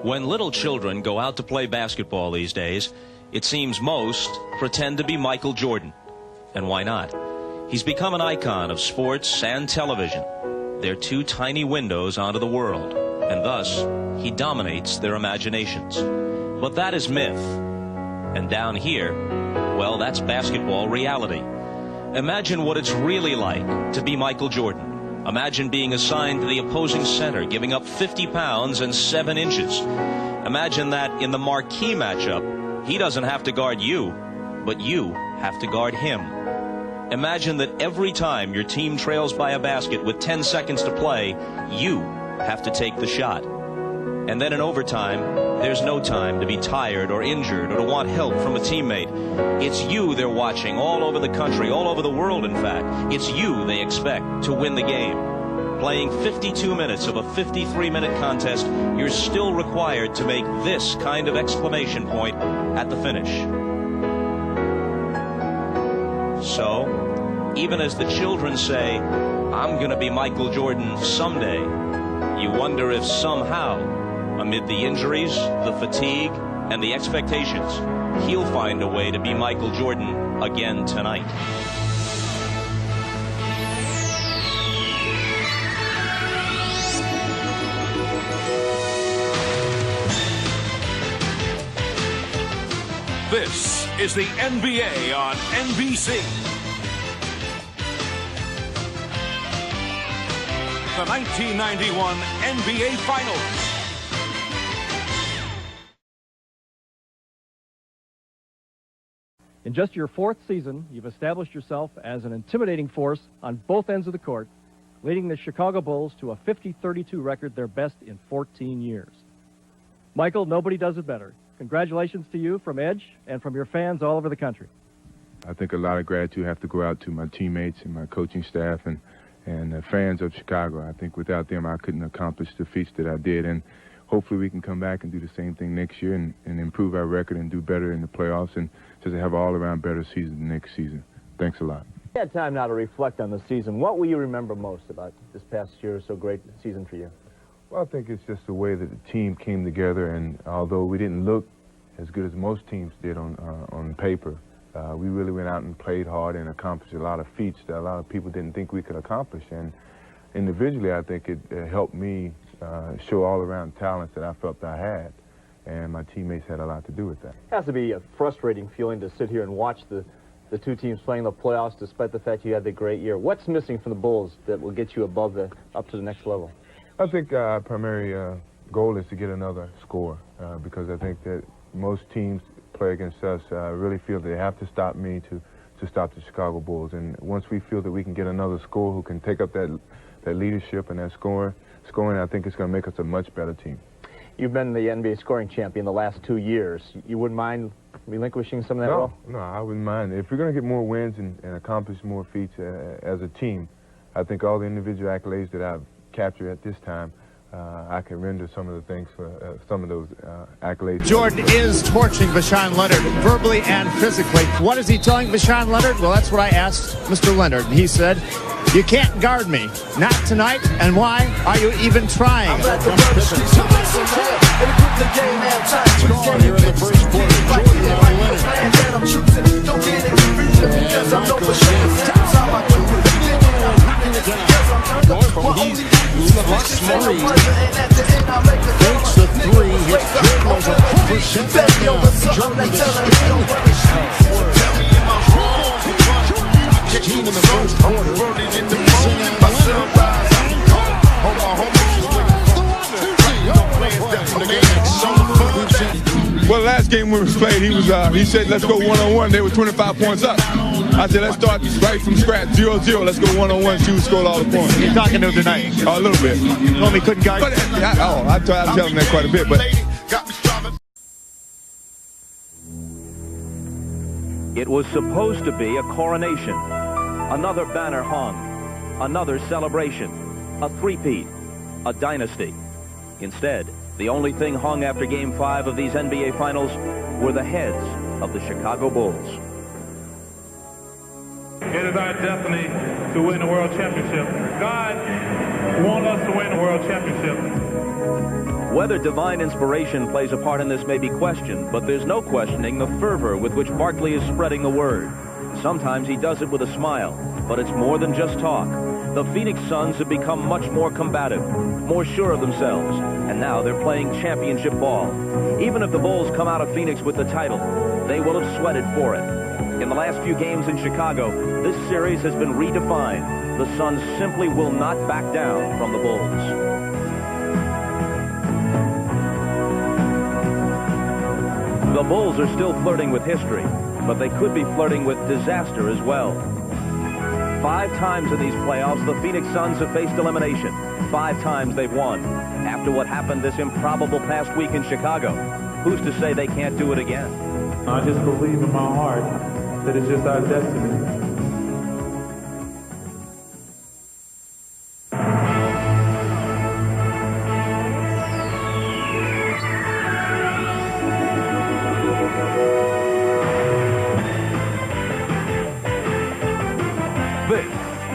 When little children go out to play basketball these days, it seems most pretend to be Michael Jordan. And why not? He's become an icon of sports and television. They're two tiny windows onto the world, and thus he dominates their imaginations. But that is myth. And down here, well, that's basketball reality. Imagine what it's really like to be Michael Jordan. Imagine being assigned to the opposing center, giving up 50 pounds and 7 inches. Imagine that in the marquee matchup, he doesn't have to guard you, but you have to guard him. Imagine that every time your team trails by a basket with 10 seconds to play, you have to take the shot. And then in overtime, there's no time to be tired or injured or to want help from a teammate. It's you they're watching all over the country, all over the world, in fact. It's you they expect to win the game. Playing 52 minutes of a 53-minute contest, you're still required to make this kind of exclamation point at the finish. So, even as the children say, I'm going to be Michael Jordan someday, you wonder if somehow, amid the injuries, the fatigue, and the expectations, he'll find a way to be Michael Jordan again tonight. This is the NBA on NBC. The 1991 NBA Finals. In just your 4th season, you've established yourself as an intimidating force on both ends of the court, leading the Chicago Bulls to a 50-32 record, their best in 14 years. Michael, nobody does it better. Congratulations to you from Edge and from your fans all over the country. I think a lot of gratitude have to go out to my teammates and my coaching staff and the fans of Chicago. I think without them, I couldn't accomplish the feats that I did. And hopefully we can come back and do the same thing next year and improve our record and do better in the playoffs and just have an all-around better season next season. Thanks a lot. You had time now to reflect on the season. What will you remember most about this past year? So great season for you. Well, I think it's just the way that the team came together, and although we didn't look as good as most teams did on paper, we really went out and played hard and accomplished a lot of feats that a lot of people didn't think we could accomplish. And individually, I think it helped me show all-around talents that I felt I had, and my teammates had a lot to do with that. It has to be a frustrating feeling to sit here and watch the two teams playing the playoffs despite the fact you had the great year. What's missing from the Bulls that will get you up to the next level? I think our primary goal is to get another score because I think that most teams play against us really feel they have to stop me to stop the Chicago Bulls. And once we feel that we can get another scorer who can take up that leadership and that scoring, I think it's going to make us a much better team. You've been the NBA scoring champion the last 2 years. You wouldn't mind relinquishing some of that role? No, I wouldn't mind. If we're going to get more wins and accomplish more feats as a team, I think all the individual accolades that I've captured at this time, I can render some of the things for some of those accolades. Jordan is torching Vashawn Leonard verbally and physically. What is he telling Vashawn Leonard? Well, that's what I asked Mr. Leonard, and he said, "You can't guard me. Not tonight. And why are you even trying?" Takes the three, hits Jordan over 100% down. Jordan with a spin. Team in the first Well, last game when we played, he said, let's go one-on-one. They were 25 points up. I said, let's start right from scratch, 0-0. Let's go one-on-one, see who scored all the points. You're talking to him tonight? A little bit. Told me he couldn't guard. But, I tell him that quite a bit. But It was supposed to be a coronation, another banner hung, another celebration, a three-peat, a dynasty. Instead, the only thing hung after Game 5 of these NBA Finals were the heads of the Chicago Bulls. It is our destiny to win the World Championship. God wants us to win the World Championship. Whether divine inspiration plays a part in this may be questioned, but there's no questioning the fervor with which Barkley is spreading the word. Sometimes he does it with a smile, but it's more than just talk. The Phoenix Suns have become much more combative, more sure of themselves, and now they're playing championship ball. Even if the Bulls come out of Phoenix with the title, they will have sweated for it. In the last few games in Chicago, this series has been redefined. The Suns simply will not back down from the Bulls. The Bulls are still flirting with history, but they could be flirting with disaster as well. 5 times in these playoffs, the Phoenix Suns have faced elimination. 5 times they've won. After what happened this improbable past week in Chicago, who's to say they can't do it again? I just believe in my heart that it's just our destiny.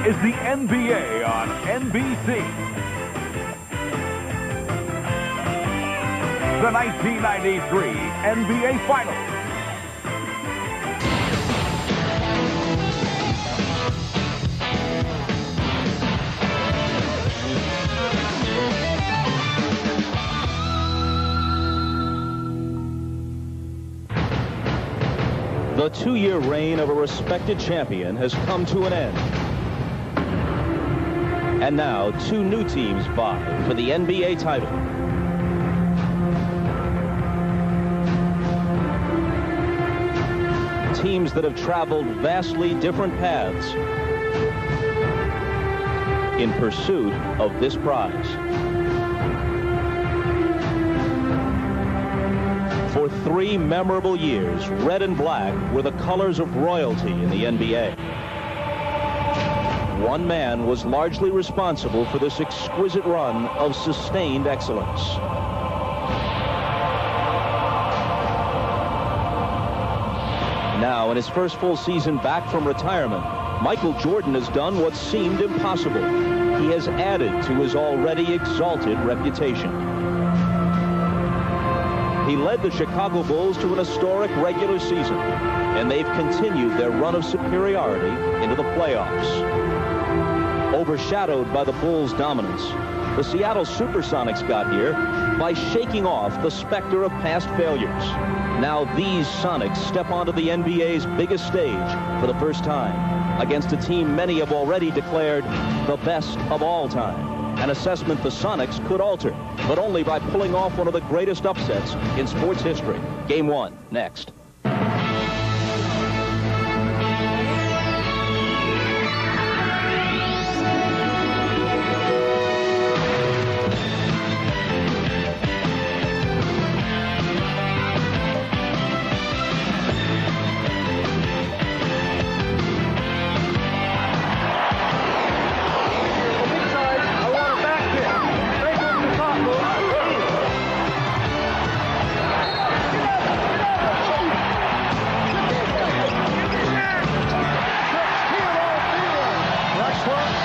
Is the NBA on NBC. The 1993 NBA Finals. The 2-year reign of a respected champion has come to an end. And now 2 new teams vie for the NBA title. Teams that have traveled vastly different paths in pursuit of this prize. For 3 memorable years, red and black were the colors of royalty in the NBA. One man was largely responsible for this exquisite run of sustained excellence. Now, in his first full season back from retirement, Michael Jordan has done what seemed impossible. He has added to his already exalted reputation. He led the Chicago Bulls to an historic regular season, and they've continued their run of superiority into the playoffs. Overshadowed by the Bulls' dominance, the Seattle Supersonics got here by shaking off the specter of past failures. Now these Sonics step onto the NBA's biggest stage for the first time against a team many have already declared the best of all time. An assessment the Sonics could alter, but only by pulling off one of the greatest upsets in sports history. Game 1, next. Rushford